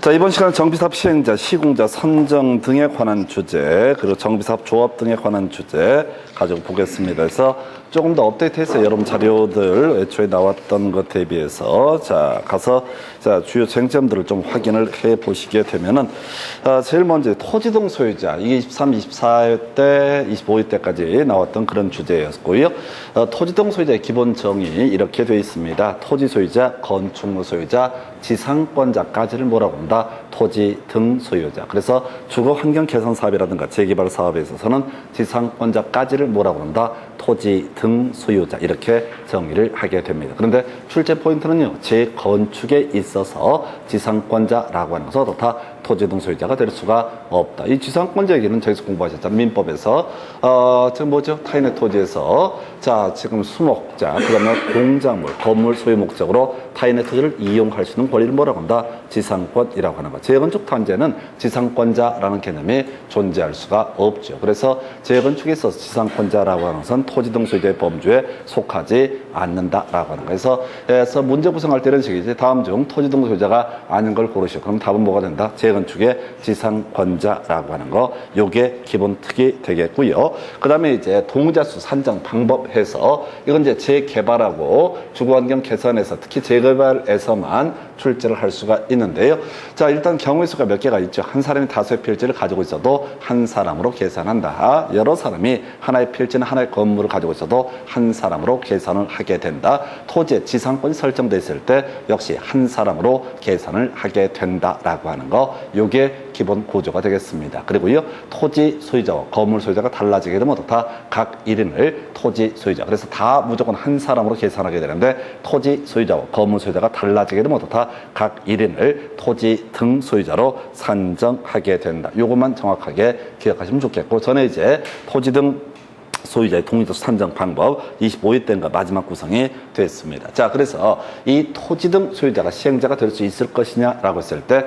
자, 이번 시간은 정비사업 시행자, 시공자 선정 등에 관한 주제, 그리고 정비사업 조합 등에 관한 주제 가지고 보겠습니다. 그래서 조금 더 업데이트해서 여러분 자료들 애초에 나왔던 것 대비해서 가서 주요 쟁점들을 좀 확인을 해 보시게 되면은 제일 먼저 토지등 소유자, 이게 23, 24회 때, 25회 때까지 나왔던 그런 주제였고요. 토지등 소유자의 기본 정의 이렇게 되어 있습니다. 토지 소유자, 건축물 소유자, 지상권자까지를 뭐라고 한다? 토지 등 소유자. 그래서 주거 환경 개선 사업이라든가 재개발 사업에 있어서는 지상권자까지를 뭐라고 한다? 토지 등 소유자. 이렇게 정의를 하게 됩니다. 그런데 출제 포인트는요, 재건축에 있어서 지상권자라고 하는 것은 다 토지 등 소유자가 될 수가 없다. 이 지상권자 얘기는 저기서 공부하셨잖아요. 민법에서. 지금 뭐죠? 타인의 토지에서 지금 수목자, 그 다음에 공작물, 건물 소유 목적으로 타인의 토지를 이용할 수 있는 권리를 뭐라고 한다? 지상권이라고 하는 것. 재건축 단지에는 지상권자라는 개념이 존재할 수가 없죠. 그래서 재건축에 있어서 지상권자라고 하는 것은 토지 등 소유자의 범주에 속하지 않는다라고 하는 거예요. 그래서 문제 구성할 때 이런 식이지. 다음 중 토지 등 소유자가 아닌 걸 고르시오. 그럼 답은 뭐가 된다? 재건축의 지상권자라고 하는 거. 요게 기본 특이 되겠고요. 그 다음에 이제 동의자수 산정 방법 해서 이건 이제 재개발하고 주거환경 개선에서 특히 재개발에서만 출제를 할 수가 있는데요. 일단 경우의 수가 몇 개가 있죠. 한 사람이 다수의 필지를 가지고 있어도 한 사람으로 계산한다. 여러 사람이 하나의 필지나 하나의 건물을 가지고 있어도 한 사람으로 계산을 하게 된다. 토지의 지상권이 설정되어 있을 때 역시 한 사람으로 계산을 하게 된다라고 하는 거. 요게 기본 구조가 되겠습니다. 그리고요, 토지 소유자와 건물 소유자가 달라지게 되면 다 각 1인을 토지 소유자. 그래서 다 무조건 한 사람으로 계산하게 되는데 토지 소유자와 건물 소유자가 달라지게 되면 다 각 1인을 토지 등 소유자로 산정하게 된다. 요것만 정확하게 기억하시면 좋겠고, 전에 이제 토지 등 소유자의 동의도 산정 방법 25회 때인가 마지막 구성이 됐습니다. 그래서 이 토지 등 소유자가 시행자가 될 수 있을 것이냐라고 했을 때,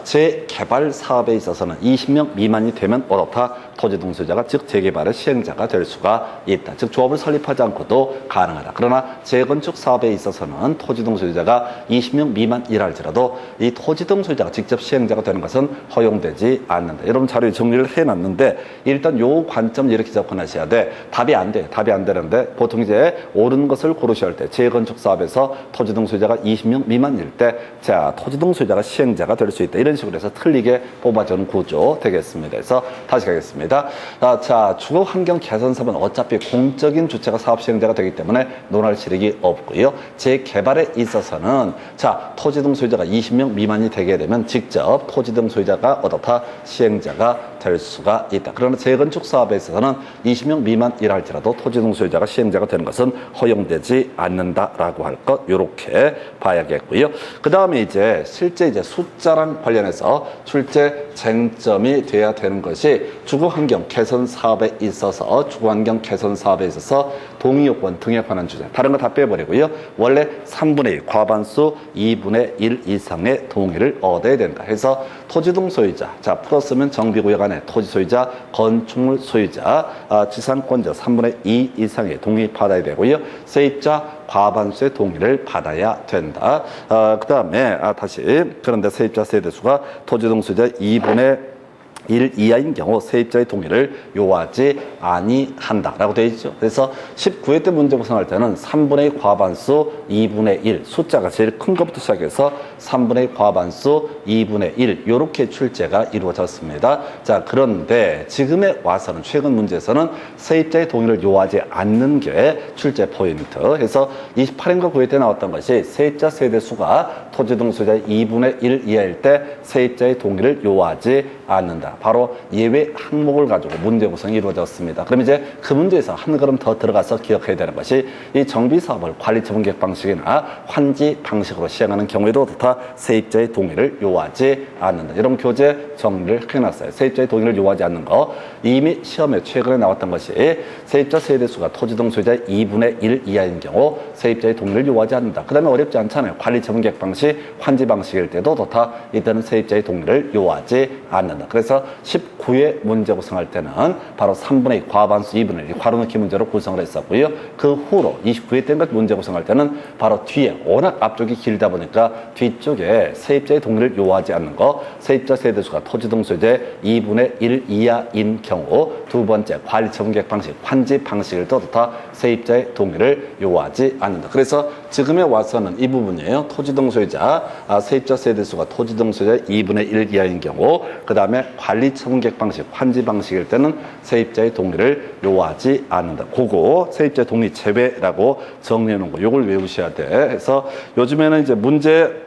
재개발 사업에 있어서는 20명 미만이 되면 어떻다? 토지 등 소유자가 즉 재개발의 시행자가 될 수가 있다. 즉 조합을 설립하지 않고도 가능하다. 그러나 재건축 사업에 있어서는 토지 등 소유자가 20명 미만이랄지라도 이 토지 등 소유자가 직접 시행자가 되는 것은 허용되지 않는다. 여러분 자료에 정리를 해놨는데 일단 요 관점 이렇게 접근하셔야 돼. 답이 안 돼. 답이 안 되는데 보통 이제 옳은 것을 고르셔야 할 때 재건축 사업에서 토지 등 소유자가 20명 미만일 때 토지 등 소유자가 시행자가 될 수 있다. 이런 식으로 해서 틀리게 뽑아주는 구조 되겠습니다. 그래서 다시 가겠습니다. 주거 환경 개선 사업은 어차피 공적인 주체가 사업 시행자가 되기 때문에 논할 실익이 없고요. 재개발에 있어서는 토지 등 소유자가 20명 미만이 되게 되면 직접 토지 등 소유자가 어떻다? 시행자가 될 수가 있다. 그러나 재건축 사업에 있어서는 20명 미만이라 할지라도 토지 등 소유자가 시행자가 되는 것은 허용되지 않는다라고 할 것, 요렇게 봐야겠고요. 그 다음에 이제 실제 숫자랑 관련해서 출제 쟁점이 돼야 되는 것이 주거환경 개선 사업에 있어서 동의 요건 등에 관한 주제. 다른 거 다 빼버리고요. 원래 3분의 1, 과반수 2분의 1 이상의 동의를 얻어야 된다. 해서 토지 등 소유자, 풀었으면 정비구역 안에 토지 소유자, 건축물 소유자, 지상권자 3분의 2 이상의 동의 받아야 되고요. 세입자 과반수의 동의를 받아야 된다. 그 다음에 그런데 세입자 세대수가 토지 등 소유자 2분의 1 이하인 경우 세입자의 동의를 요하지 아니한다라고 되어 있죠. 그래서 19회 때 문제 구성할 때는 3분의 1 과반수 2분의 1 숫자가 제일 큰 것부터 시작해서 3분의 1 과반수 2분의 1 이렇게 출제가 이루어졌습니다. 그런데 지금에 와서는 최근 문제에서는 세입자의 동의를 요하지 않는 게 출제 포인트. 그래서 28인가 9회 때 나왔던 것이 세입자 세대수가 토지 등 소유자의 2분의 1 이하일 때 세입자의 동의를 요하지 않는다. 바로 예외 항목을 가지고 문제 구성이 이루어졌습니다. 그럼 이제 그 문제에서 한 걸음 더 들어가서 기억해야 되는 것이 이 정비사업을 관리처분계획 방식이나 환지 방식으로 시행하는 경우에도 다 세입자의 동의를 요하지 않는다. 이런 교재 정리를 해놨어요. 세입자의 동의를 요하지 않는 거. 이미 시험에 최근에 나왔던 것이 세입자 세대수가 토지 등 소유자의 2분의 1 이하인 경우 세입자의 동의를 요하지 않는다. 그 다음에 어렵지 않잖아요. 관리처분계획 방식, 환지 방식일 때도 다 이때는 세입자의 동의를 요하지 않는다. 그래서 그래서 19회 문제 구성할 때는 바로 3분의 2 과반수 2분의 1 괄호넣기 문제로 구성을 했었고요. 그 후로 29회 때인가 문제 구성할 때는 바로 뒤에 워낙 앞쪽이 길다 보니까 뒤쪽에 세입자의 동의를 요하지 않는 거, 세입자 세대수가 토지 등 소유자의 2분의 1 이하인 경우, 두 번째 관리처분계획 방식, 환지 방식을 떠다 세입자의 동의를 요하지 않는다. 그래서 지금에 와서는 이 부분이에요. 토지 등 소유자, 세입자 세대수가 토지 등 소유자의 2분의 1 이하인 경우, 그 다음에 관리처분계획 방식, 환지 방식일 때는 세입자의 동의를 요하지 않는다. 그거 세입자 동의 제외라고 정리해 놓은 거, 요걸 외우셔야 돼. 그래서 요즘에는 이제 문제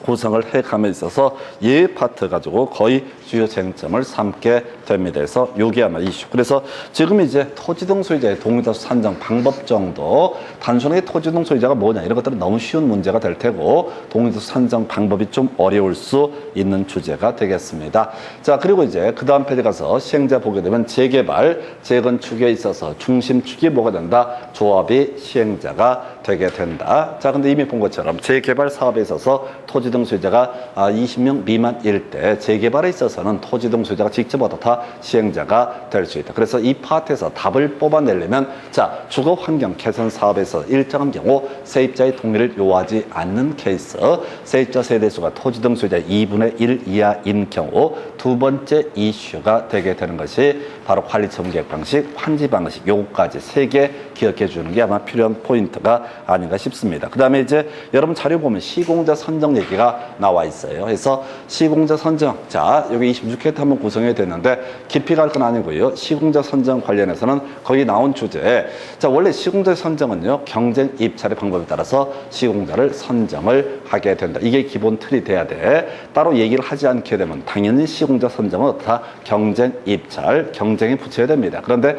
구성을 해감에 있어서 예 파트 가지고 거의 주요 쟁점을 삼게 됩니다. 그래서 요게 아마 이슈. 그래서 지금 이제 토지 등 소유자의 동의다수 산정 방법 정도, 단순하게 토지 등 소유자가 뭐냐 이런 것들은 너무 쉬운 문제가 될 테고, 동의다수 산정 방법이 좀 어려울 수 있는 주제가 되겠습니다. 자, 그리고 이제 그 다음 페이지 가서 시행자 보게 되면 재개발, 재건축에 있어서 중심축이 뭐가 된다? 조합이 시행자가 되게 된다. 자, 근데 이미 본 것처럼 재개발 사업에 있어서 토지 등 소유자가 20명 미만일 때 재개발에 있어서는 토지 등 소유자가 직접 얻어다 시행자가 될 수 있다. 그래서 이 파트에서 답을 뽑아내려면, 자, 주거 환경 개선 사업에서 일정한 경우 세입자의 동의를 요하지 않는 케이스, 세입자 세대수가 토지 등 소유자의 2분의 1 이하인 경우, 두 번째 이슈가 되게 되는 것이 바로 관리처분계획 방식, 환지 방식, 요거까지 세 개 기억해 주는 게 아마 필요한 포인트가 아닌가 싶습니다. 그 다음에 이제 여러분 자료 보면 시공자 선정 얘기가 나와 있어요. 그래서 시공자 선정, 자, 여기 26회 한번 구성이 됐는데 깊이 갈 건 아니고요. 시공자 선정 관련해서는 거기 나온 주제, 자, 원래 시공자 선정은요, 경쟁 입찰의 방법에 따라서 시공자를 선정을 하게 된다. 이게 기본 틀이 돼야 돼. 따로 얘기를 하지 않게 되면 당연히 시공자 선정은 다 경쟁 입찰, 경쟁에 붙여야 됩니다. 그런데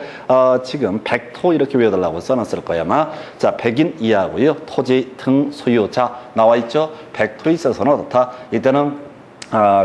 지금 백토 이렇게 외워달라고 써놨을 거야 아마. 자, 100인 이하고요. 토지 등 소유자 나와 있죠. 백토에 있어서는 어떻다? 이때는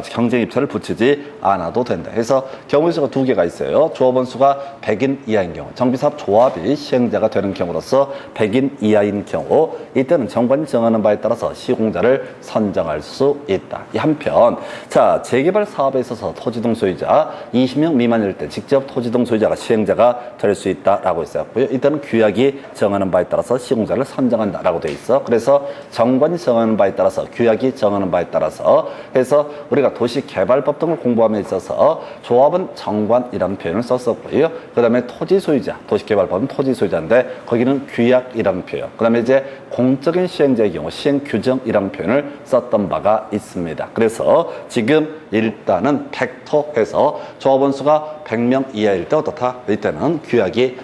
경쟁 입찰을 붙이지 않아도 된다. 그래서 경우수가 두 개가 있어요. 조합원 수가 100인 이하인 경우, 정비사업 조합이 시행자가 되는 경우로서 100인 이하인 경우, 이때는 정관이 정하는 바에 따라서 시공자를 선정할 수 있다. 이 한편, 자, 재개발 사업에 있어서 토지 등 소유자 20명 미만일 때 직접 토지 등 소유자가 시행자가 될 수 있다라고 있었고요. 이때는 규약이 정하는 바에 따라서 시공자를 선정한다라고 돼 있어. 그래서 정관이 정하는 바에 따라서, 규약이 정하는 바에 따라서 해서 우리가 도시개발법 등을 공부함에 있어서 조합은 정관이라는 표현을 썼었고요. 그 다음에 토지 소유자, 도시개발법은 토지 소유자인데 거기는 규약이라는 표현, 그 다음에 이제 공적인 시행자의 경우 시행규정이라는 표현을 썼던 바가 있습니다. 그래서 지금 일단은 팩토해서 조합원 수가 100명 이하일 때 어떻다? 이때는 규약이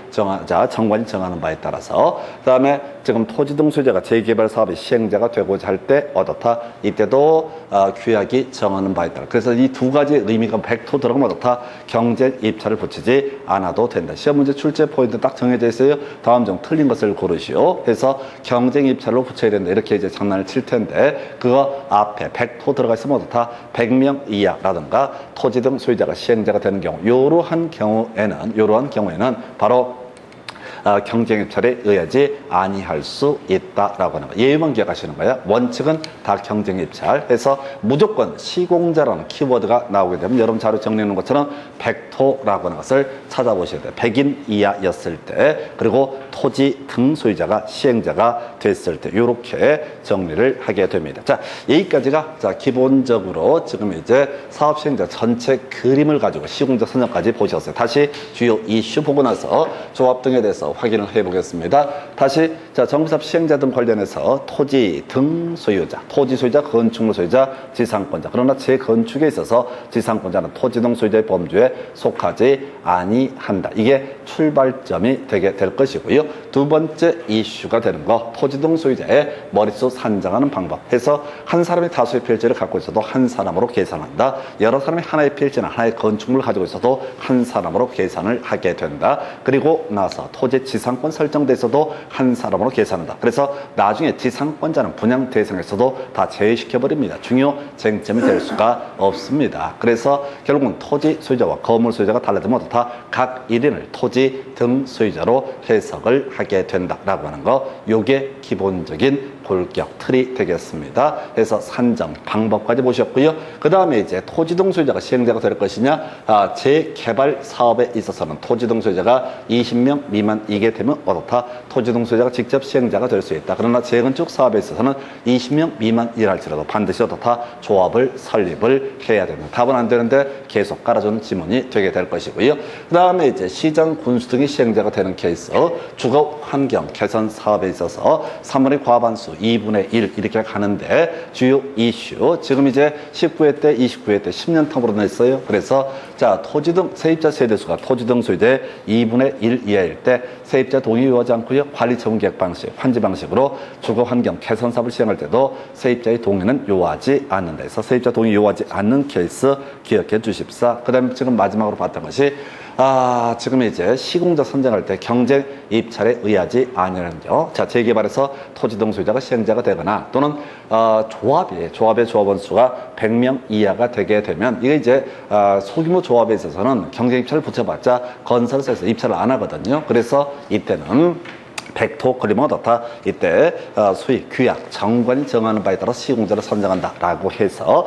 정관이 정하는 바에 따라서, 그 다음에 지금 토지 등 소유자가 재개발 사업의 시행자가 되고자 할 때 어떻다? 이때도 규약이 정하는 바에 따라. 그래서 이 두 가지 의미가 팩토 들어가면 어떻다? 경쟁 입찰을 붙이지 않아도 된다. 시험 문제 출제 포인트 딱 정해져 있어요. 다음 중 틀린 것을 고르시오. 해서 경쟁 입찰로 붙여야 된다. 이렇게 이제 장난을 칠 텐데, 그거 앞에 팩토 들어가 있으면 어떻다? 100명 이하라든가 토지 등 소유자가 시행자가 되는 경우, 이러한 경우에는 바로 경쟁 입찰에 의하지 아니할 수 있다라고 하는 거. 예만 기억하시는 거예요. 원칙은 다 경쟁 입찰 해서 무조건 시공자라는 키워드가 나오게 되면 여러분 자료 정리하는 것처럼 팩토라고 하는 것을 찾아보셔야 돼요. 100인 이하였을 때, 그리고 토지 등 소유자가 시행자가 됐을 때, 이렇게 정리를 하게 됩니다. 자, 여기까지가 자 기본적으로 지금 이제 사업 시행자 전체 그림을 가지고 시공자 선정까지 보셨어요. 다시 주요 이슈 보고 나서 조합 등에 대해서 확인을 해보겠습니다. 다시 자, 정비사업 시행자 등 관련해서 토지 등 소유자, 토지 소유자, 건축물 소유자, 지상권자. 그러나 재건축에 있어서 지상권자는 토지 등 소유자의 범주에 속하지 아니한다. 이게 출발점이 되게 될 것이고요. 두 번째 이슈가 되는 거, 토지 등 소유자의 머릿수 산정하는 방법 해서 한 사람이 다수의 필지를 갖고 있어도 한 사람으로 계산한다. 여러 사람이 하나의 필지나 하나의 건축물을 가지고 있어도 한 사람으로 계산을 하게 된다. 그리고 나서 토지 지상권 설정돼 있어도 한 사람으로 계산한다. 그래서 나중에 지상권자는 분양 대상에서도 다 제외시켜버립니다. 중요 쟁점이 될 수가 없습니다. 그래서 결국은 토지 소유자와 건물 소유자가 달라지면 어떻다? 각 1인을 토지 등 소유자로 해석을 하게 된다라고 하는 거, 요게 기본적인 골격, 틀이 되겠습니다. 그래서 산정, 방법까지 보셨고요. 그 다음에 이제 토지등 소유자가 시행자가 될 것이냐, 재개발 사업에 있어서는 토지등 소유자가 20명 미만이게 되면 어떻다? 토지등 소유자가 직접 시행자가 될 수 있다. 그러나 재건축 사업에 있어서는 20명 미만이랄지라도 반드시 어떻다? 조합을 설립을 해야 됩니다. 답은 안 되는데 계속 깔아주는 지문이 되게 될 것이고요. 그 다음에 이제 시장, 군수 등이 시행자가 되는 케이스, 주거 환경 개선 사업에 있어서 3분의 과반수 2분의 1 이렇게 가는데 주요 이슈, 지금 이제 19회 때, 29회 때 10년 텀으로 냈어요. 그래서 자, 토지 등 세입자 세대수가 토지 등 소유자의 2분의 1 이하일 때 세입자 동의 요하지 않고요. 관리 처분 계획 방식, 환지 방식으로 주거 환경 개선 사업을 시행할 때도 세입자의 동의는 요하지 않는다. 해서 세입자 동의 요하지 않는 케이스 기억해 주십사. 그 다음에 지금 마지막으로 봤던 것이 지금 이제 시공자 선정할 때 경쟁 입찰에 의하지 아니하는 점. 자, 재개발에서 토지 등 소유자가 시행자가 되거나 또는 조합의 조합원 수가 100명 이하가 되게 되면 이게 이제 소규모 조합에 있어서는 경쟁 입찰을 붙여봤자 건설사에서 입찰을 안 하거든요. 그래서 이때는 백토 걸리면 어떻다? 이때 수익, 규약, 정관이 정하는 바에 따라 시공자를 선정한다라고 해서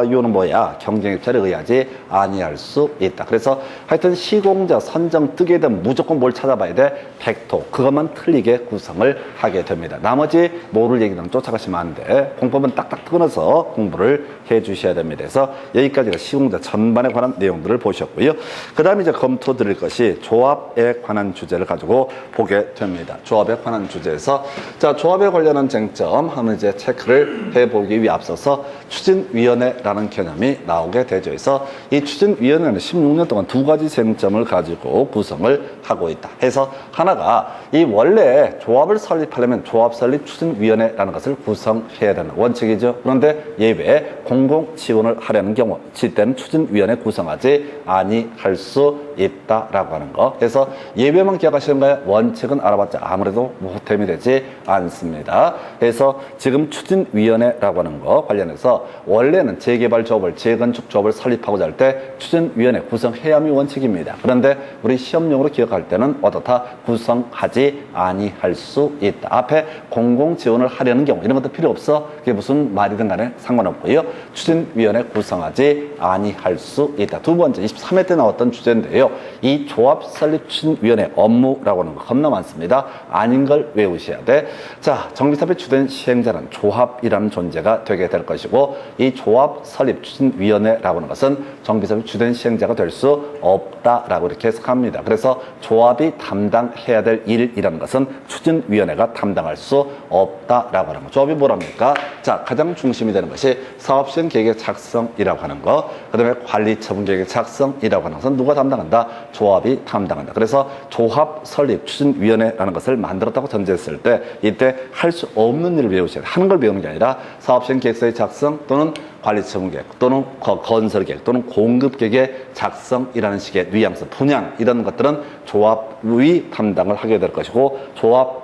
이거는 뭐야? 경쟁 입찰에 의하지 아니할 수 있다. 그래서 하여튼 시공자 선정 뜨게 되면 무조건 뭘 찾아봐야 돼? 백토. 그것만 틀리게 구성을 하게 됩니다. 나머지 모를 얘기는 쫓아가시면 안 돼. 공법은 딱딱 끊어서 공부를 해 주셔야 됩니다. 그래서 여기까지가 시공자 전반에 관한 내용들을 보셨고요. 그 다음에 이제 검토 드릴 것이 조합에 관한 주제를 가지고 보게 됩니다. 조합에 관한 주제에서 자, 조합에 관련한 쟁점 하면 이제 체크를 해보기 위해 앞서서 추진위원회라는 개념이 나오게 되죠. 그래서 이 추진위원회는 16년 동안 두 가지 쟁점을 가지고 구성을 하고 있다. 해서 하나가 이 원래 조합을 설립하려면 조합 설립 추진위원회라는 것을 구성해야 되는 원칙이죠. 그런데 예외 공공 지원을 하려는 경우 이때는 추진위원회 구성하지 아니할 수 있다라고 하는 거. 그래서 예외만 기억하시는 거예요. 원칙은 알아봤자 아무래도 보탬이 되지 않습니다. 그래서 지금 추진위원회라고 하는 거 관련해서 원래는 재개발 조합을, 재건축 조합을 설립하고자 할 때 추진위원회 구성해야 함이 원칙입니다. 그런데 우리 시험용으로 기억할 때는 어떻다? 구성하지 아니할 수 있다. 앞에 공공 지원을 하려는 경우 이런 것도 필요 없어. 그게 무슨 말이든 간에 상관없고요. 추진위원회 구성하지 아니할 수 있다. 두 번째 23회 때 나왔던 주제인데요. 이 조합 설립 추진위원회 업무라고 하는 거 겁나 많습니다. 아닌 걸 외우셔야 돼. 자, 정비사업의 주된 시행자는 조합이라는 존재가 되게 될 것이고 이 조합 설립 추진위원회라고 하는 것은 정비사업의 주된 시행자가 될 수 없다라고 이렇게 해석합니다. 그래서 조합이 담당해야 될 일이라는 것은 추진위원회가 담당할 수 없다라고 하는 거. 조합이 뭐랍니까? 자, 가장 중심이 되는 것이 사업시행 계획의 작성이라고 하는 거, 그 다음에 관리 처분 계획의 작성이라고 하는 것은 누가 담당한다? 조합이 담당한다. 그래서 조합 설립 추진위원회라는 것을 만들었다고 전제했을 때 이때 할 수 없는 일을 외우셔야 돼. 하는 걸 배우는 게 아니라 사업시행 계획서의 작성 또는 관리처분 계획 또는 건설 계획 또는 공급 계획의 작성이라는 식의 뉘앙스, 분양 이런 것들은 조합이 담당을 하게 될 것이고 조합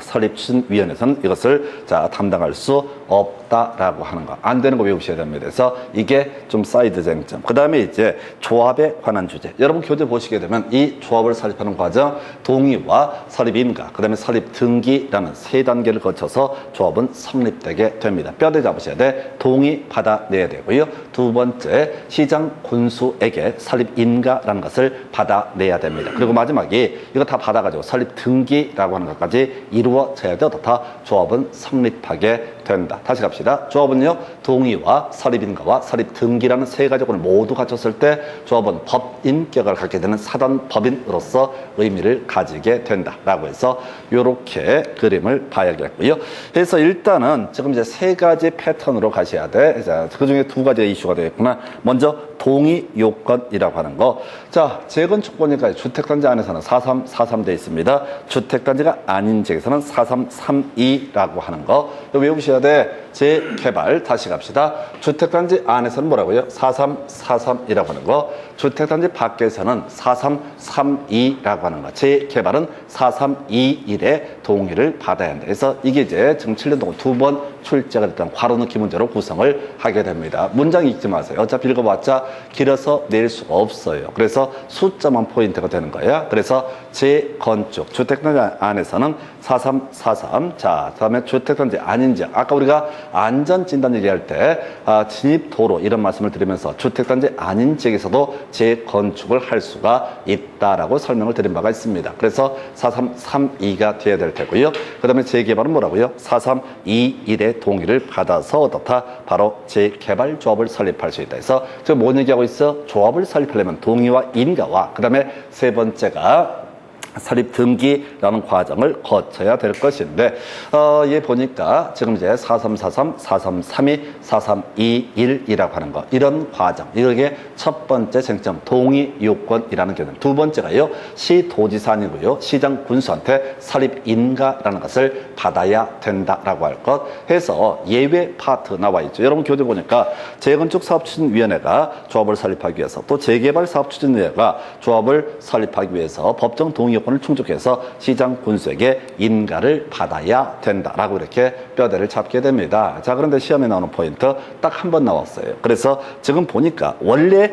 설립 추진위원회에서는 이것을 담당할 수 없다라고 하는 거. 안 되는 거 외우셔야 됩니다. 그래서 이게 좀 사이드 쟁점. 그 다음에 이제 조합에 관한 주제. 여러분 교재 보시게 되면 이 조합을 설립하는 과정, 동의와 설립 인가, 그 다음에 설립 등기라는 세 단계를 거쳐서 조합은 성립되게 됩니다. 뼈대 잡으셔야 돼. 동의 받아내야 되고요. 두 번째, 시장 군수에게 설립 인가라는 것을 받아내야 됩니다. 그리고 마지막에 이거 다 받아가지고 설립 등기라고 하는 것까지 이루어져야 돼. 어떻다? 조합은 성립하게 된다. 다시 갑시다. 조합은요, 동의와 설립인가와 설립 등기라는 세 가지 조건을 모두 갖췄을 때 조합은 법인격을 갖게 되는 사단 법인으로서 의미를 가지게 된다라고 해서 이렇게 그림을 봐야겠고요. 그래서 일단은 지금 이제 세 가지 패턴으로 가셔야 돼. 자, 그 중에 두 가지의 이슈가 되겠구나. 먼저 동의 요건이라고 하는 거. 자, 재건축권이니까 주택단지 안에서는 4343 돼 있습니다. 주택단지가 아닌 지역에서는 4332라고 하는 거. 이거 외우셔야 돼. 재개발 다시 갑시다. 주택단지 안에서는 뭐라고요? 4343이라고 하는 거. 주택단지 밖에서는 4332라고 하는 거. 재개발은 4321의 동의를 받아야 한다. 그래서 이게 이제 지금 7년 동안 두 번 출제가 됐던 괄호 넣기 문제로 구성을 하게 됩니다. 문장 읽지 마세요. 어차피 읽어봤자 길어서 낼 수가 없어요. 그래서 숫자만 포인트가 되는 거예요. 그래서 재건축, 주택단지 안에서는 4343. 자, 그다음에 주택단지 아닌 지역. 아까 우리가 안전진단 얘기할 때 진입도로 이런 말씀을 드리면서 주택단지 아닌 지역에서도 재건축을 할 수가 있다라고 설명을 드린 바가 있습니다. 그래서 4332가 돼야 될 테고요. 그다음에 재개발은 뭐라고요? 4321의 동의를 받아서 어떻다? 바로 재개발조합을 설립할 수 있다. 그래서 지금 뭔 얘기하고 있어? 조합을 설립하려면 동의와 인가와 그다음에 세 번째가 설립 등기라는 과정을 거쳐야 될 것인데, 얘 보니까 지금 이제 4343, 4332, 4321이라고 하는 거, 이런 과정, 이게 첫 번째 쟁점, 동의 요건이라는 개념. 두 번째가요, 시도지사님이고요, 시장 군수한테 설립 인가라는 것을 받아야 된다라고 할 것 해서 예외 파트 나와 있죠. 여러분 교재 보니까 재건축 사업추진위원회가 조합을 설립하기 위해서 또 재개발 사업추진위원회가 조합을 설립하기 위해서 법정 동의 요건을 충족해서 시장 군수에게 인가를 받아야 된다라고 이렇게 뼈대를 잡게 됩니다. 자, 그런데 시험에 나오는 포인트 딱 한 번 나왔어요. 그래서 지금 보니까 원래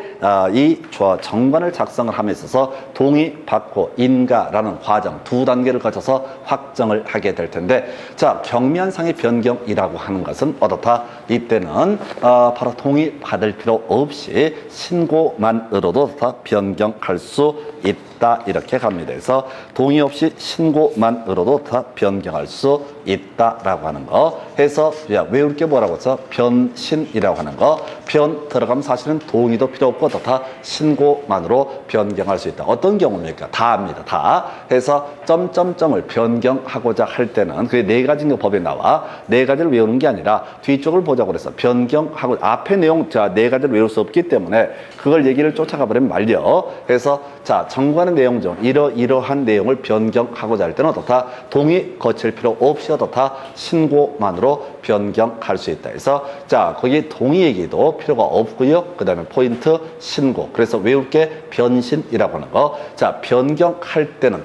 이 정관을 작성을 함에 있어서 동의받고 인가라는 과정 두 단계를 거쳐서 확정을 하게 될 텐데, 자, 경미한상의 변경이라고 하는 것은 어떻다? 이때는 바로 동의받을 필요 없이 신고만으로도 다 변경할 수 있다 이렇게 갑니다. 그래서 동의 없이 신고만으로도 다 변경할 수 있다라고 하는 거 해서 외울 게 뭐라고 해서 변신이라고 하는 거, 변 들어가면 사실은 동의도 필요 없고 다 신고만으로 변경할 수 있다. 어떤 경우입니까? 다입니다. 다 해서 점점점을 변경하고자 할 때는 그게 네 가지 법에 나와 네 가지를 외우는 게 아니라 뒤쪽을 보자고 그래서 변경하고 앞에 내용 자 네 가지를 외울 수 없기 때문에 그걸 얘기를 쫓아가 버리면 말려. 그래서 자 정관의 내용 중 이러한 내용을 변경하고자 할 때는 어떻다? 동의 거칠 필요 없이 어떻다? 신고만으로 변경할 수 있다. 그래서 자 거기 동의 얘기도 필요가 없고요. 그 다음에 포인트 신고. 그래서 외울 게 변신이라고 하는 거. 자 변경할 때는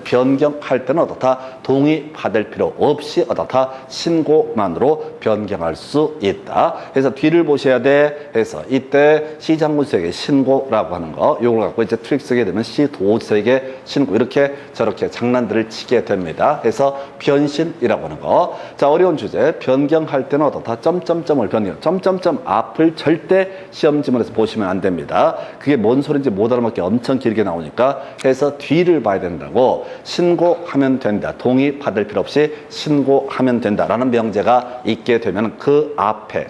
어떻다? 동의 받을 필요 없이 어떻다? 신고만으로 변경할 수 있다. 그래서 뒤를 보셔야 돼. 해서 이때 시장군수에게 신고라고 하는 거. 요걸 갖고 이제 트릭 쓰게 되면 시도지사에게 신고 이렇게 저렇게 장난들을 치게 됩니다. 그래서 변신이라고 하는 거. 자 어려운 주제 변경할 때는 어떻다? 점점점을 변경. 점점점 앞을 절대 시험 지문에서 보시면 안 됩니다. 그게 뭔 소리인지 못 알아먹게 엄청 길게 나오니까 해서 뒤를 봐야 된다고. 신고하면 된다. 동의 받을 필요 없이 신고하면 된다라는 명제가 있게 되면 그 앞에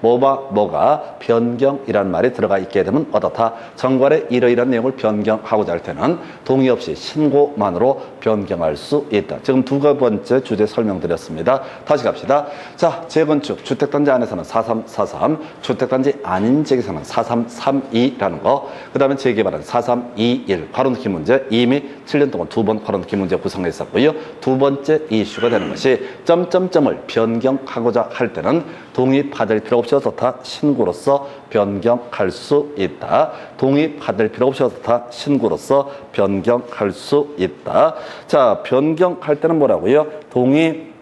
뭐가 변경이라는 말이 들어가 있게 되면 어떻다? 정관에 이러이러한 내용을 변경하고자 할 때는 동의 없이 신고만으로 변경할 수 있다. 지금 두 번째 주제 설명드렸습니다. 다시 갑시다. 자, 재건축 주택단지 안에서는 4343, 주택단지 아닌 지역에서는 4332라는 거. 그 다음에 재개발은 4321. 괄호넣기 문제 이미 7년 동안 두 번 괄호넣기 문제 구성했었고요. 두 번째 이슈가 되는 것이 점점점을 변경하고자 할 때는 동의 받을 필요 없이 어떻다? 신고로서 변경할 수 있다. 동의 받을 필요 없이 어떻다? 신고로서 변경할 수 있다. 자, 변경할 때는 뭐라고요? 동의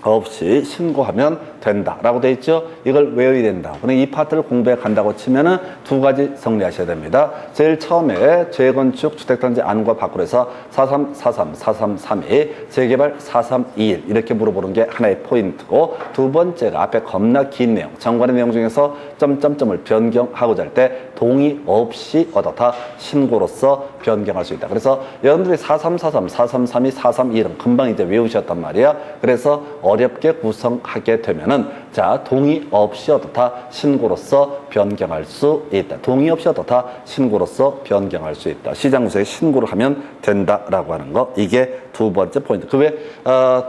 없이 신고하면 된다라고 돼 있죠. 이걸 외워야 된다. 그럼 이 파트를 공부해 간다고 치면은 두 가지 정리하셔야 됩니다. 제일 처음에 재건축 주택단지 안과 밖으로 해서 4343, 4332, 재개발 4321 이렇게 물어보는 게 하나의 포인트고, 두 번째가 앞에 겁나 긴 내용, 정관의 내용 중에서 점점점을 변경하고자 할 때 동의 없이 어떻다? 신고로서 변경할 수 있다. 그래서 여러분들이 4343, 4332, 4321은 금방 이제 외우셨단 말이야. 그래서 어렵게 구성하게 되면은 자 동의 없이 어떻다? 신고로서 변경할 수 있다. 동의 없이 어떻다? 신고로서 변경할 수 있다. 시장군수에게 신고를 하면 된다라고 하는 거. 이게 두 번째 포인트. 그 외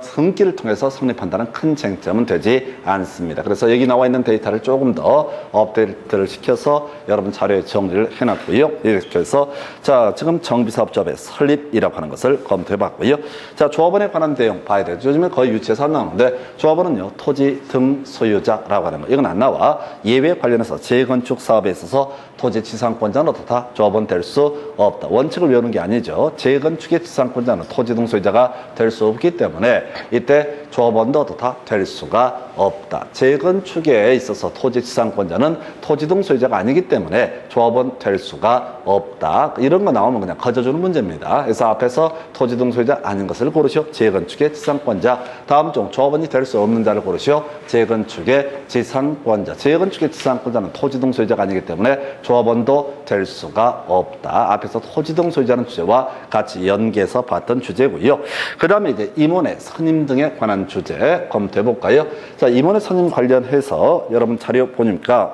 등기를 통해서 성립한다는 큰 쟁점은 되지 않습니다. 그래서 여기 나와 있는 데이터를 조금 더 업데이트를 시켜서 여러분 자료에 정리를 해놨고요. 이렇게 해서 자 지금 정비사업조합의 설립이라고 하는 것을 검토해봤고요. 자 조합원에 관한 내용 봐야 되죠. 요즘에 거의 유치해서 안 나오는데 조합원은요 토지 등 소유자라고 하는 거. 이건 안 나와. 예외 관련해서 재건축 사업에 있어서 토지 지상권자는 어떻다? 조합원 될 수 없다. 원칙을 외우는 게 아니죠. 재건축의 지상권자는 토지 등 소유자가 될 수 없기 때문에 이때 조합원도 어떻다? 될 수가 없다. 재건축에 있어서 토지 지상권자는 토지 등 소유자가 아니기 때문에 조합원 될 수가 없다. 이런 거 나오면 그냥 거저주는 문제입니다. 그래서 앞에서 토지 등 소유자 아닌 것을 고르시오. 재건축의 지상권자. 다음 중 조합원이 될 수 없는 자를 고르시오. 재건축의 지상권자. 재건축의 지상권자는 토지 등 소유자가 아니기 때문에 조합원도 될 수가 없다. 앞에서 토지 등 소유자는 주제와 같이 연계해서 봤던 주제고요. 그 다음에 이제 임원의 선임 등에 관한 주제 검토해 볼까요? 자, 임원의 선임 관련해서 여러분 자료 보니까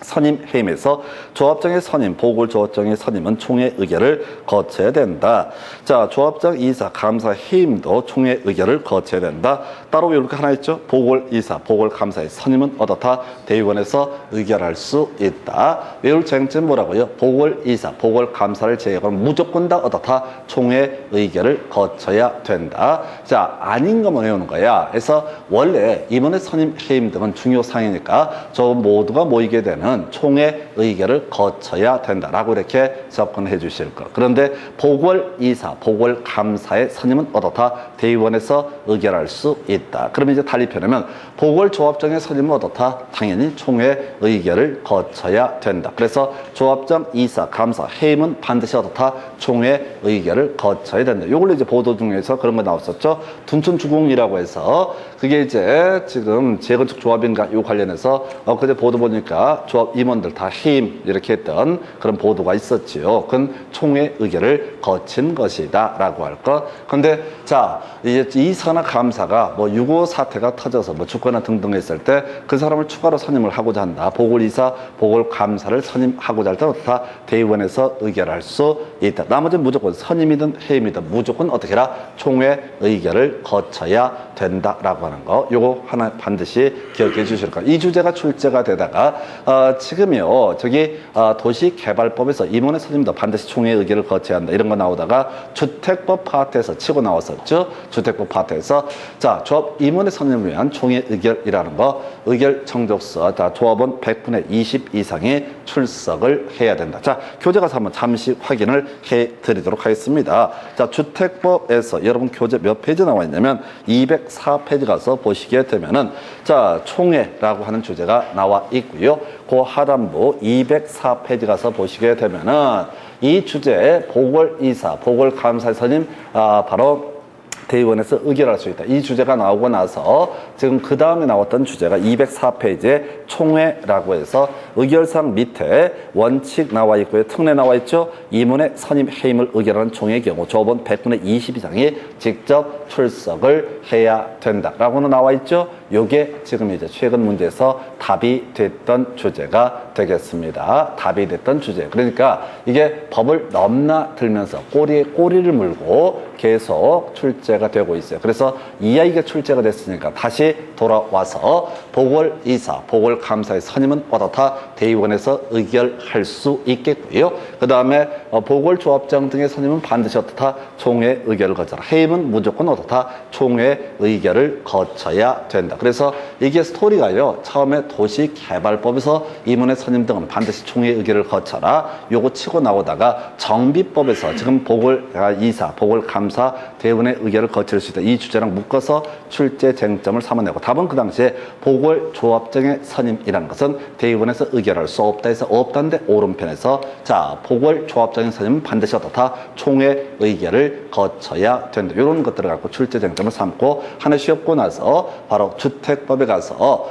선임 해임에서 조합장의 선임, 보궐조합장의 선임은 총회 의결을 거쳐야 된다. 자, 조합장, 이사, 감사, 해임도 총회 의결을 거쳐야 된다. 따로 이렇게 하나 있죠. 보궐이사, 보궐감사의 선임은 어떻다? 대의원에서 의결할 수 있다. 외울 쟁점 뭐라고요? 보궐이사, 보궐감사를 제외하고는 무조건 다 어떻다? 총회 의결을 거쳐야 된다. 자, 아닌 것만 외우는 거야. 그래서 원래 임원의 선임, 해임 등은 중요 사항이니까 저 모두가 모이게 되는 총회 의결을 거쳐야 된다라고 이렇게 접근해 주실 것. 그런데 보궐이사, 보궐감사의 선임은 어떻다? 대의원에서 의결할 수 있다. 그러면 이제 달리 표현하면 보궐조합장의 선임은 어떻다? 당연히 총회 의결을 거쳐야 된다. 그래서 조합장, 이사, 감사, 해임은 반드시 어떻다? 총회 의결을 거쳐야 된다. 요걸로 이제 보도 중에서 그런 거 나왔었죠. 둔촌주공이라고 해서 그게 이제 지금 재건축 조합인가 요 관련해서 그제 보도 보니까 조합 임원들 다 해임 이렇게 했던 그런 보도가 있었지요. 그건 총회 의결을 거친 것이다 라고 할 것. 근데 자, 이제 이사나 감사가 뭐 6.25 사태가 터져서 뭐 죽거나 등등 했을 때 그 사람을 추가로 선임을 하고자 한다. 보궐이사, 보궐감사를 선임하고자 할 때 어떻다? 대의원에서 의결할 수 있다. 나머지는 무조건 선임이든 해임이든 무조건 어떻게 해라? 총회 의결을 거쳐야 된다라고 하는 거. 요거 하나 반드시 기억해 주실 거예요. 이 주제가 출제가 되다가 지금요 저기 도시개발법에서 임원의 선임도 반드시 총회 의결을 거쳐야 한다 이런 거 나오다가 주택법 파트에서 치고 나왔었죠. 주택법 파트에서 자, 조합 임원의 선임을 위한 총회 의결이라는 거 의결 청족서 자, 조합원 100분의 20 이상의 출석을 해야 된다. 자, 교재 가서 한번 잠시 확인을 해 드리도록 하겠습니다. 자, 주택법에서 여러분 교재 몇 페이지 나와 있냐면 204페이지 가서 보시게 되면은 자, 총회라고 하는 주제가 나와 있고요. 그 하단부 204페이지 가서 보시게 되면은 이 주제에 보궐이사, 보궐감사 선임 바로 대의원에서 의결할 수 있다. 이 주제가 나오고 나서 지금 그 다음에 나왔던 주제가 204페이지에 총회라고 해서 의결사항 밑에 원칙 나와 있고요. 특례 나와 있죠. 임원의 선임 해임을 의결하는 총회의 경우 조합원 100분의 20 이상이 직접 출석을 해야 된다라고는 나와 있죠. 요게 지금 이제 최근 문제에서 답이 됐던 주제가 되겠습니다. 답이 됐던 주제. 그러니까 이게 법을 넘나들면서 꼬리에 꼬리를 물고 계속 출제가 되고 있어요. 그래서 이야기가 출제가 됐으니까 다시 돌아와서 보궐이사, 보궐감사의 선임은 어떻다? 대의원에서 의결할 수 있겠고요. 그 다음에 보궐조합장 등의 선임은 반드시 어떻다? 총회 의결을 거쳐라. 해임은 무조건 어떻다? 총회 의결을 거쳐야 된다. 그래서 이게 스토리가요. 처음에 도시개발법에서 임원의 선임 등은 반드시 총회 의결을 거쳐라. 요거 치고 나오다가 정비법에서 지금 보궐이사, 보궐감사, 대의원의 의결을 거칠 수 있다. 이 주제랑 묶어서 출제 쟁점을 삼아내고 답은 그 당시에 보궐조합장의 선임이라는 것은 대의원에서 의결할 수 없다 해서 없다는데 오른편에서 자, 보궐조합장의 선임은 반드시 어떻다? 총회 의결을 거쳐야 된다. 이런 것들을 갖고 출제 쟁점을 삼고 하나 쉬었고 나서 바로 주택법에 가서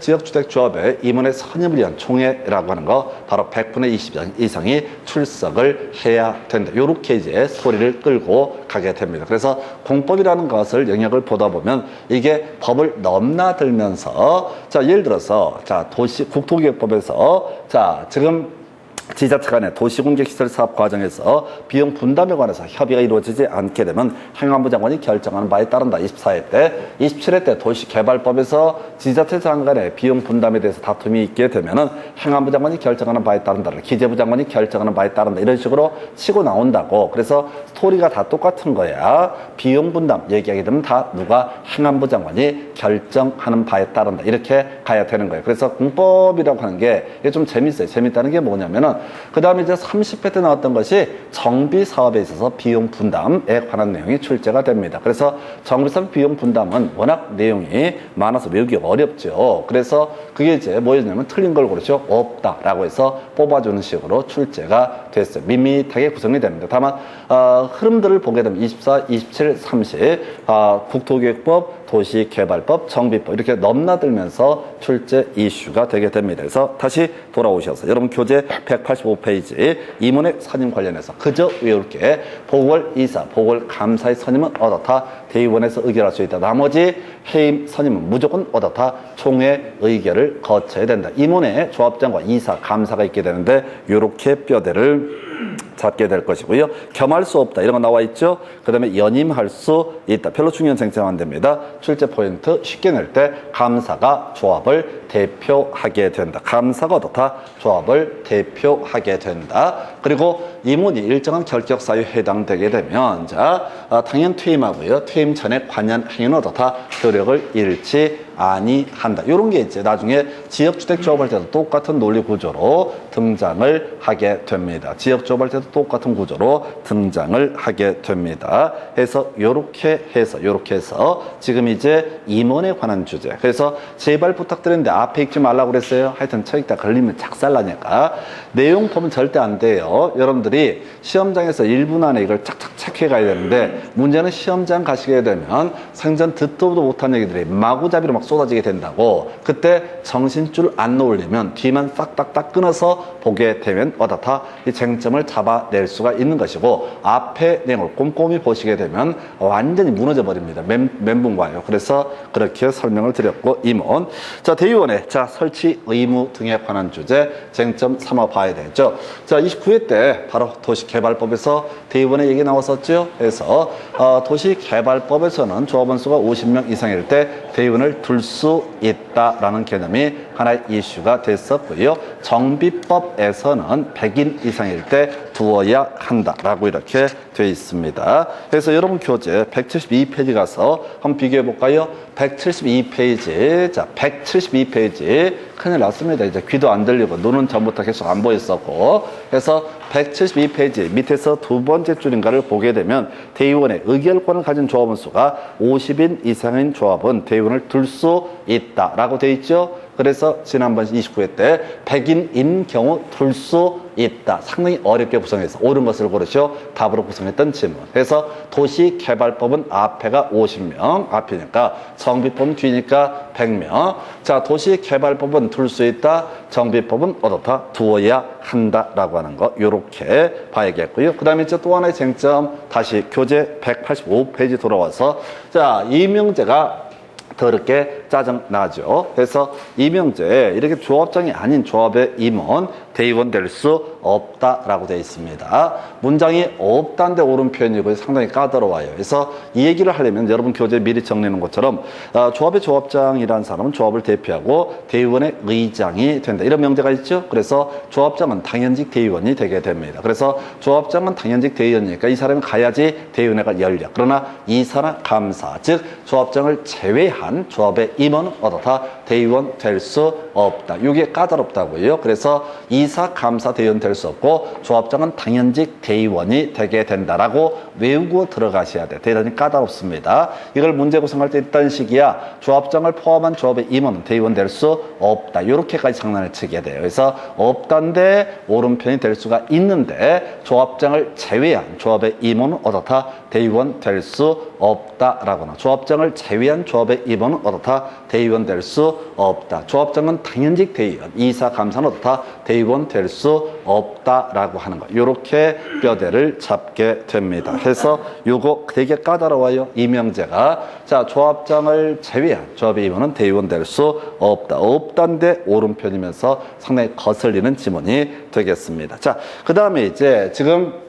지역주택조합의 임원의 선임을 위한 총회라고 하는 거 바로 100분의 20 이상이 출석을 해야 된다. 이렇게 이제 소리를 끌고 가게 됩니다. 그래서 공법이라는 것을 영역을 보다 보면 이게 법을 넘나들면서 자, 예를 들어서 자, 국토기획법에서 자, 지금 지자체 간의 도시공개시설 사업 과정에서 비용 분담에 관해서 협의가 이루어지지 않게 되면 행안부 장관이 결정하는 바에 따른다. 24회 때, 27회 때 도시개발법에서 지자체장 간의 비용 분담에 대해서 다툼이 있게 되면은 행안부 장관이 결정하는 바에 따른다. 기재부 장관이 결정하는 바에 따른다. 이런 식으로 치고 나온다고. 그래서 스토리가 다 똑같은 거야. 비용 분담 얘기하게 되면 다 누가 행안부 장관이 결정하는 바에 따른다. 이렇게 가야 되는 거예요. 그래서 공법이라고 하는 게 이게 좀 재밌어요. 재밌다는 게 뭐냐면은 그 다음에 이제 30회 때 나왔던 것이 정비 사업에 있어서 비용 분담에 관한 내용이 출제가 됩니다. 그래서 정비 사업 비용 분담은 워낙 내용이 많아서 외우기 어렵죠. 그래서 그게 이제 뭐였냐면 틀린 걸 고르죠. 없다라고 해서 뽑아주는 식으로 출제가 됐어요. 밋밋하게 구성이 됩니다. 다만 흐름들을 보게 되면 24, 27, 30 국토교육법, 도시개발법, 정비법 이렇게 넘나들면서 출제 이슈가 되게 됩니다. 그래서 다시 돌아오셔서 여러분 교재 185페이지 이문의 선임 관련해서 그저 외울 게 보궐이사, 보궐감사의 선임은 어떻다. 대의원에서 의결할 수 있다. 나머지 해임 선임은 무조건 어떻다. 총회 의결을 거쳐야 된다. 이문에 조합장과 이사, 감사가 있게 되는데 이렇게 뼈대를 잡게 될 것이고요. 겸할 수 없다. 이런 거 나와 있죠. 그 다음에 연임할 수 있다. 별로 중요한 쟁점 안 됩니다. 출제 포인트 쉽게 낼 때 감사가 조합을 대표하게 된다. 감사가 어떻다? 조합을 대표하게 된다. 그리고 이문이 일정한 결격 사유에 해당되게 되면 자 당연 퇴임하고요. 퇴임 전에 관련 행위는 어떻다? 효력을 잃지 아니한다. 이런 게 이제 나중에 지역주택 조합할 때도 똑같은 논리 구조로 등장을 하게 됩니다. 지역 조합할 때도 똑같은 구조로 등장을 하게 됩니다. 그래서 요렇게 해서 지금 이제 임원에 관한 주제. 그래서 제발 부탁드리는데 앞에 읽지 말라고 그랬어요. 하여튼 저 읽다 걸리면 작살나니까 내용 보면 절대 안 돼요. 여러분들이 시험장에서 1분 안에 이걸 착착 체크해 가야 되는데 문제는 시험장 가시게 되면 생전 듣도 못한 얘기들이 마구잡이로 막 쏟아지게 된다고. 그때 정신줄 안 놓으려면 뒤만 싹딱딱 끊어서 보게 되면 어떻다? 이 쟁점을 잡아낼 수가 있는 것이고 앞에 내용을 꼼꼼히 보시게 되면 완전히 무너져 버립니다. 멘붕 와요. 그래서 그렇게 설명을 드렸고 임원. 자, 대의원의 설치 의무 등에 관한 주제 쟁점 삼아 봐야 되죠. 자, 29회 때 바로 도시개발법에서 대의원의 얘기 나왔었죠. 그래서 도시개발법에서는 조합원 수가 50명 이상일 때 대의원을 둘 수 있다라는 개념이 하나의 이슈가 됐었고요. 정비법에서는 100인 이상일 때 두어야 한다라고 이렇게 되어 있습니다. 그래서 여러분 교재 172페이지 가서 한번 비교해 볼까요? 172페이지. 자, 172페이지. 큰일 났습니다. 이제 귀도 안 들리고 눈은 전부터 계속 안 보였었고. 그래서 172페이지 밑에서 두 번째 줄인가를 보게 되면 대의원의 의결권을 가진 조합원 수가 50인 이상인 조합은 대의원을 둘 수 있다라고 되어 있죠. 그래서 지난번 29회 때 100인인 경우 둘 수 있다. 상당히 어렵게 구성해서 옳은 것을 고르죠. 답으로 구성했던 질문. 그래서 도시개발법은 앞에가 50명 앞이니까 정비법은 뒤니까 100명. 자, 도시개발법은 둘 수 있다. 정비법은 어떻다? 두어야 한다라고 하는 거 요렇게 봐야겠고요. 그 다음에 이제 또 하나의 쟁점 다시 교재 185페이지 돌아와서 자, 이명제가 더럽게 짜증나죠. 그래서 임명제 이렇게 조합장이 아닌 조합의 임원 대의원 될 수 없다라고 되어 있습니다. 문장이 없다는데 옳은 표현이고 상당히 까다로워요. 그래서 이 얘기를 하려면 여러분 교재에 미리 정리하는 것처럼 조합의 조합장이라는 사람은 조합을 대표하고 대의원의 의장이 된다. 이런 명제가 있죠. 그래서 조합장은 당연직 대의원이 되게 됩니다. 그래서 조합장은 당연직 대의원이니까 이 사람이 가야지 대의원회가 열려. 그러나 이사나 감사, 즉 조합장을 제외한 조합의 임원은 어떻다? 대의원 될 수 없다. 이게 까다롭다고요. 그래서 이사, 감사, 대의원 될 수 없고 조합장은 당연직 대의원이 되게 된다라고 외우고 들어가셔야 돼. 대단히 까다롭습니다. 이걸 문제 구성할 때 있던 식이야. 조합장을 포함한 조합의 임원은 대의원 될 수 없다. 이렇게까지 장난을 치게 돼요. 그래서 없다인데 옳은 편이 될 수가 있는데 조합장을 제외한 조합의 임원은 어떻다? 대의원 될 수 없다라거나 조합장을 제외한 조합의 2번은 어떻다? 대의원 될 수 없다. 조합장은 당연직 대의원, 이사 감사는 어떻다? 대의원 될 수 없다라고 하는 거. 요렇게 뼈대를 잡게 됩니다. 해서 요거 되게 까다로워요. 이명제가. 자, 조합장을 제외한 조합의 임원은 대의원 될 수 없다. 없다인데 오른편이면서 상당히 거슬리는 지문이 되겠습니다. 자, 그 다음에 이제 지금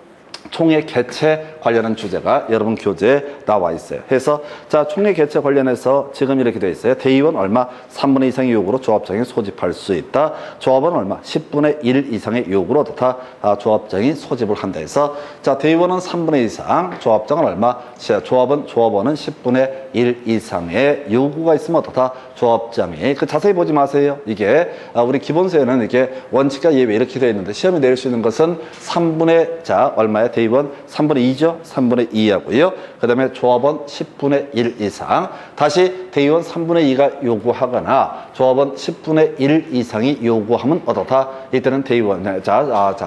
총회 개최 관련한 주제가 여러분 교재에 나와 있어요. 해서 자, 총회 개최 관련해서 지금 이렇게 되어 있어요. 대의원 얼마? 3분의 2 이상의 요구로 조합장이 소집할 수 있다. 조합은 얼마? 10분의 1 이상의 요구로 어떻다? 조합장이 소집을 한다 해서 자, 대의원은 3분의 2 이상, 조합장은 얼마? 조합원은 10분의 1 이상의 요구가 있으면 어떻다? 조합장이. 그 자세히 보지 마세요. 이게 우리 기본서에는 이게 원칙과 예외 이렇게 되어 있는데 시험에 내릴 수 있는 것은 3분의 자 얼마야? 대의원 3분의 2죠? 3분의 2하고요. 그 다음에 조합원 10분의 1 이상. 다시 대의원 3분의 2가 요구하거나 조합원 10분의 1 이상이 요구하면 어떻다? 이때는 대의원,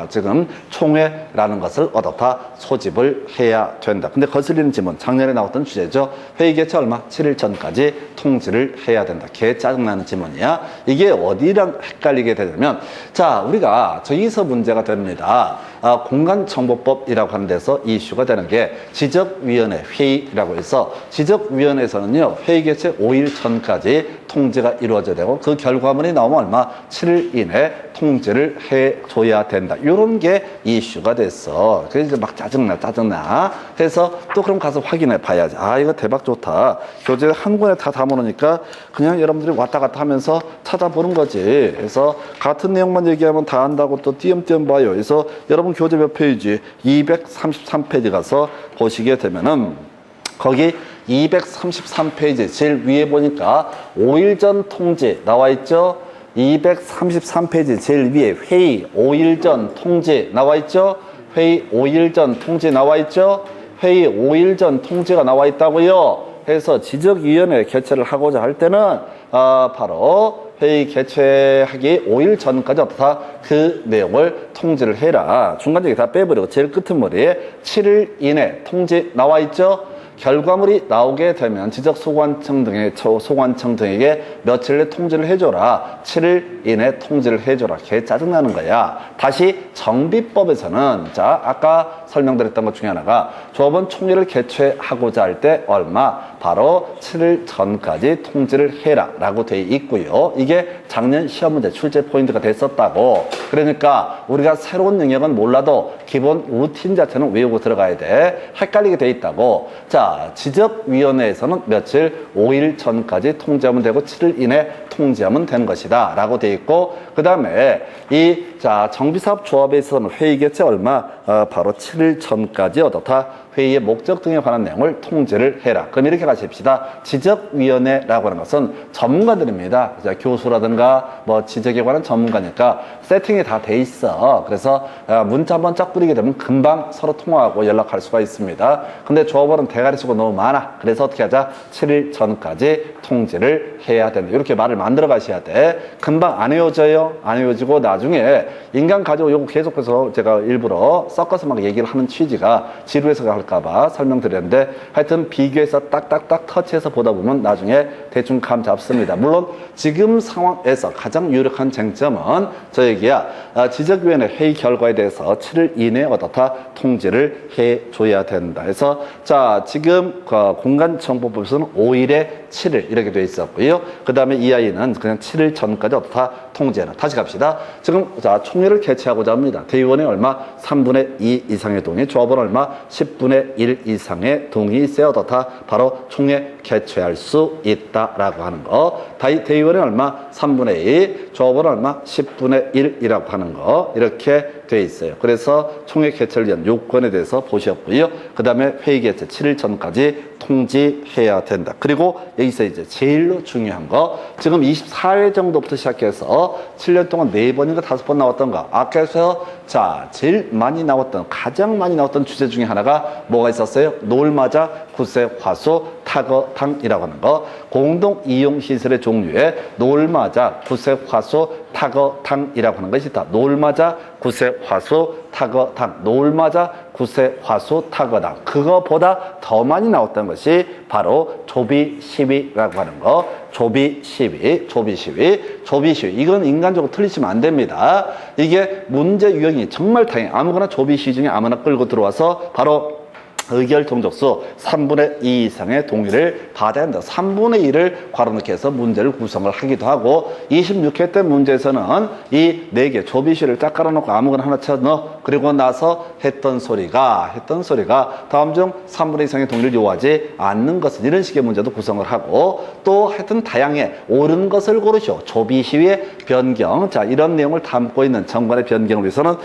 지금 총회라는 것을 어떻다? 소집을 해야 된다. 근데 거슬리는 지문, 작년에 나왔던 주제죠. 회의 개최 얼마? 7일 전까지 통지를 해야 된다. 개 짜증나는 지문이야. 이게 어디랑 헷갈리게 되냐면, 자, 우리가 저기서 문제가 됩니다. 공간정보법이라고 하는 데서 이슈가 되는 게 지적위원회 회의라고 해서 지적위원회에서는요, 회의 개최 5일 전까지 통지가 이루어져야 되고 그 결과물이 나오면 얼마? 7일 이내 통지를 해줘야 된다. 이런 게 이슈가 됐어. 그래서 이제 막 짜증나. 해서 또 그럼 가서 확인해 봐야지. 아, 이거 대박 좋다. 교재 한 권에 다 담아놓으니까 그냥 여러분들이 왔다 갔다 하면서 찾아보는 거지. 그래서 같은 내용만 얘기하면 다 안다고 또 띄엄띄엄 봐요. 그래서 여러분 교재 몇 페이지? 233페이지 가서 보시게 되면은 거기 233페이지 제일 위에 보니까 5일 전 통지 나와 있죠? 233페이지 제일 위에 회의 5일 전 통지 나와 있죠? 회의 5일 전 통지 나와 있죠? 회의 5일 전 통지가 나와 있다고요. 해서 지적위원회 개최를 하고자 할 때는 바로 회의 개최하기 5일 전까지 어떻다? 그 내용을 통지를 해라. 중간중에 다 빼버리고 제일 끝머리에 7일 이내 통지 나와 있죠? 결과물이 나오게 되면 지적소관청 등에게 며칠 내 통지를 해줘라. 7일 이내 통지를 해줘라. 개 짜증나는 거야. 다시 정비법에서는 자, 아까 설명드렸던 것 중에 하나가 조합원 총회를 개최하고자 할 때 얼마? 바로 7일 전까지 통지를 해라 라고 돼 있고요. 이게 작년 시험 문제 출제 포인트가 됐었다고. 그러니까 우리가 새로운 영역은 몰라도 기본 루틴 자체는 외우고 들어가야 돼. 헷갈리게 돼 있다고. 자, 지적위원회에서는 며칠? 5일 전까지 통지하면 되고 7일 이내 통지하면 되는 것이다 라고 돼 있고, 그 다음에 정비사업조합에 있어서는 회의 개최 얼마? 바로 7일 전까지 어떻다? 회의의 목적 등에 관한 내용을 통지를 해라. 그럼 이렇게 가십시다. 지적위원회라고 하는 것은 전문가들입니다. 교수라든가 뭐 지적에 관한 전문가니까 세팅이 다 돼 있어. 그래서 문자 한번 쫙 뿌리게 되면 금방 서로 통화하고 연락할 수가 있습니다. 근데 조합원은 대가리 수가 너무 많아. 그래서 어떻게 하자? 7일 전까지 통지를 해야 된다. 이렇게 말을 만들어 가셔야 돼. 금방 안 외워져요. 안 외워지고 나중에 인간 가지고 요거 계속해서 제가 일부러 섞어서 막 얘기를 하는 취지가 지루해서 할까봐 설명드렸는데, 하여튼 비교해서 딱딱딱 터치해서 보다 보면 나중에 대충 감 잡습니다. 물론 지금 상황에서 가장 유력한 쟁점은 저에게야 지적위원회 회의 결과에 대해서 7일 이내에 어떻다? 통지를 해줘야 된다. 그래서 자, 지금 공간정보법에서는 5일에 7일 이렇게 돼 있었고요. 그 다음에 이 아이는 그냥 7일 전까지 어떻다? 통지해라. 다시 갑시다. 지금 자, 총회를 개최하고자 합니다. 대의원이 얼마? 3분의 2 이상의 동의, 조합은 얼마? 10분의 1 이상의 동의 있어야 어떻다? 바로 총회 개최할 수 있다라고 하는 거. 대의원이 얼마? 3분의 2, 조합은 얼마? 10분의 1이라고 하는 거. 이렇게 돼 있어요. 그래서 총회 개최를 위한 요건에 대해서 보셨고요. 그 다음에 회의 개최 7일 전까지 통지해야 된다. 그리고 여기서 이제 제일로 중요한 거, 지금 24회 정도부터 시작해서 7년 동안 4번인가 5번 나왔던 거. 아까에서 자, 제일 많이 나왔던, 가장 많이 나왔던 주제 중에 하나가 뭐가 있었어요? 노을 맞아, 굿세, 화수, 타거당이라고 하는 거. 공동이용시설의 종류에 놀마자, 구색화수, 타거당이라고 하는 것이 있다. 놀마자, 구색화수, 타거당. 놀마자, 구색화수, 타거당. 그거보다 더 많이 나왔던 것이 바로 조비시위라고 하는 거. 조비시위. 이건 인간적으로 틀리시면 안 됩니다. 이게 문제 유형이 정말 다양해. 아무거나 조비시위 중에 아무나 끌고 들어와서 바로 의결 종족수 3분의 2 이상의 동의를 받아야 한다. 3분의 2를 괄호넣기 해서 문제를 구성을 하기도 하고 26회 때 문제에서는 이 4개 조비시를 딱 깔아놓고 아무거나 하나 쳐 넣어 그리고 나서 했던 소리가 다음 중 3분의 2 이상의 동의를 요하지 않는 것은 이런 식의 문제도 구성을 하고 또 하여튼 다양해. 옳은 것을 고르시오. 조비시위의 변경. 자, 이런 내용을 담고 있는 정관의 변경을 위해서는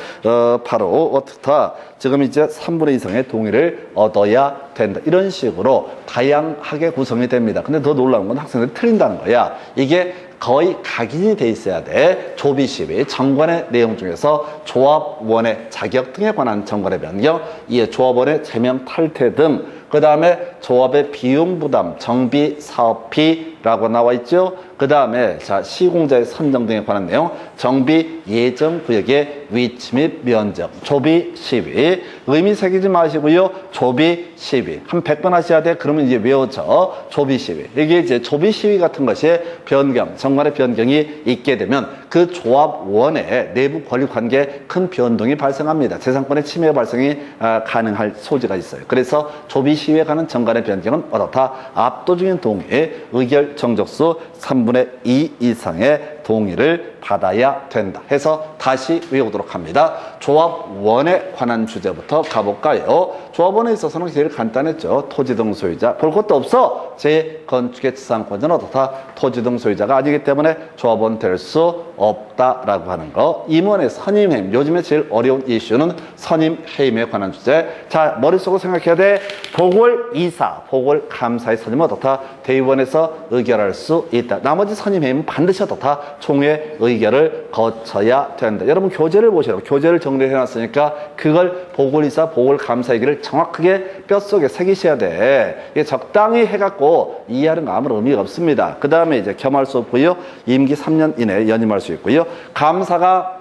바로 어떻다. 지금 이제 3분의 2 이상의 동의를 얻어야 된다. 이런 식으로 다양하게 구성이 됩니다. 근데 더 놀라운 건 학생들이 틀린다는 거야. 이게 거의 각인이 돼 있어야 돼. 조비시위 정관의 내용 중에서 조합원의 자격 등에 관한 정관의 변경, 이에 조합원의 제명 탈퇴 등, 그 다음에 조합의 비용 부담, 정비, 사업비라고 나와 있죠. 그 다음에 자 시공자의 선정 등에 관한 내용, 정비 예정 구역의 위치 및 면적, 조비시위. 의미 새기지 마시고요. 조비시위 한 100번 하셔야 돼. 그러면 이제 외워져. 조비시위. 이게 이제 조비시위 같은 것이 변경, 정관의 변경이 있게 되면 그 조합원의 내부 권리 관계에 큰 변동이 발생합니다. 재산권의 침해 발생이 가능할 소지가 있어요. 그래서 조비시위에 관한 정관의 변경은 어떻다? 압도적인 동의, 의결 정족수 3분의 2 이상의 동의를 받아야 된다 해서 다시 외우도록 합니다. 조합원에 관한 주제부터 가볼까요? 조합원에 있어서는 제일 간단했죠. 토지 등 소유자. 볼 것도 없어. 재건축의 지상권자는 어떻다? 토지 등 소유자가 아니기 때문에 조합원 될 수 없다라고 하는 거. 임원의 선임해임. 요즘에 제일 어려운 이슈는 선임해임에 관한 주제. 자, 머릿속으로 생각해야 돼. 보궐이사, 보궐감사의 선임은 어떻다? 대의원에서 의결할 수 있다. 나머지 선임해임은 반드시 어떻다? 총회 의결을 거쳐야 된다. 여러분 교재를 보시라고. 교재를 정리해놨으니까 그걸 보궐이사, 보궐감사 얘기를 정확하게 뼛속에 새기셔야 돼. 이게 적당히 해갖고 이해하는 거 아무런 의미가 없습니다. 그 다음에 이제 겸할 수 없고요. 임기 3년 이내에 연임할 수 있고요. 감사가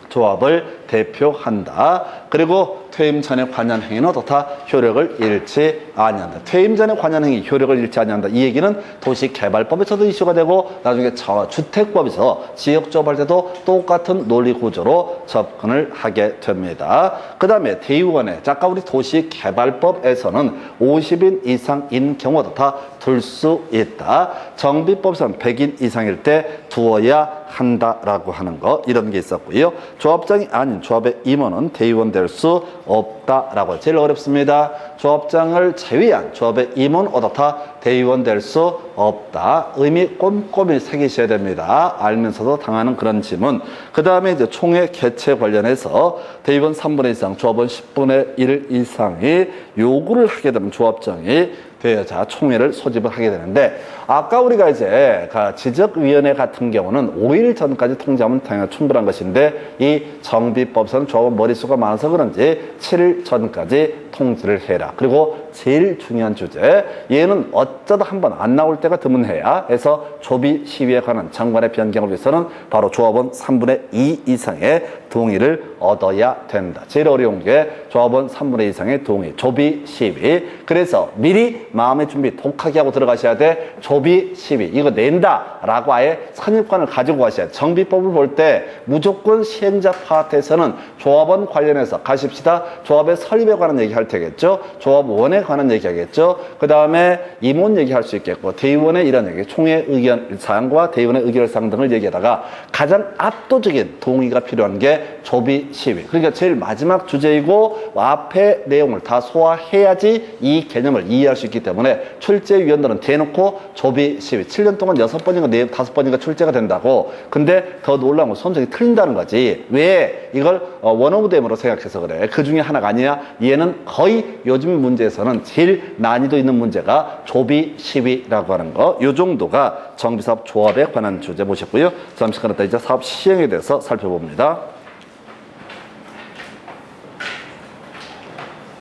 조합을 대표한다. 그리고 퇴임 전에 관여 행위는 어떻다? 효력을 잃지 아니한다. 퇴임 전에 관여 행위 효력을 잃지 아니한다. 이 얘기는 도시개발법에서도 이슈가 되고 나중에 주택법에서 지역조합할 때도 똑같은 논리 구조로 접근을 하게 됩니다. 그 다음에 대의원에 아까 우리 도시개발법에서는 50인 이상인 경우 어떻다? 둘 수 있다. 정비법에서는 100인 이상일 때 두어야 한다라고 하는 거, 이런 게 있었고요. 조합장이 아닌 조합의 임원은 대의원 될 수 없다라고. 제일 어렵습니다. 조합장을 제외한 조합의 임원 어떻다? 대의원 될 수 없다. 의미 꼼꼼히 새기셔야 됩니다. 알면서도 당하는 그런 지문. 그 다음에 이제 총회 개최 관련해서 대의원 3분의 2 이상, 조합원 10분의 1 이상이 요구를 하게 되면 조합장이 되어야 총회를 소집을 하게 되는데, 아까 우리가 이제 지적위원회 같은 경우는 5일 전까지 통지하면 당연히 충분한 것인데, 이 정비법에서는 조합원 머릿수가 많아서 그런지 7일 전까지 통지를 해라. 그리고 제일 중요한 주제, 얘는 어쩌다 한번 안 나올 때가 드문해야 해서 조비시위에 관한 정관의 변경을 위해서는 바로 조합원 3분의 2 이상의 동의를 얻어야 된다. 제일 어려운 게 조합원 3분의 2 이상의 동의, 조비시위. 그래서 미리 마음의 준비 독하게 하고 들어가셔야 돼. 조비시위 이거 낸다라고 아예 선입관을 가지고 가셔야 돼. 정비법을 볼 때 무조건 시행자 파트에서는 조합원 관련해서 가십시다. 조합의 설립에 관한 얘기할 테겠죠. 조합원에 관한 얘기하겠죠. 그 다음에 임원 얘기할 수 있겠고, 대의원의 이런 얘기, 총회 의견 사항과 대의원의 의결 사항 등을 얘기하다가 가장 압도적인 동의가 필요한 게 조비시위. 그러니까 제일 마지막 주제이고 앞에 내용을 다 소화해야지 이 개념을 이해할 수 있기 때문에 출제위원들은 대놓고 조비시위 7년 동안 6번인가 5번인가 출제가 된다고. 근데 더 놀라운 건 선정이 틀린다는 거지. 왜 이걸 원오브댐으로 생각해서 그래. 그 중에 하나가 아니냐. 얘는 거의 요즘 문제에서는 제일 난이도 있는 문제가 조비시위라고 하는 거. 요 정도가 정비사업 조합에 관한 주제 보셨고요. 잠시 간에 이제 사업 시행에 대해서 살펴봅니다.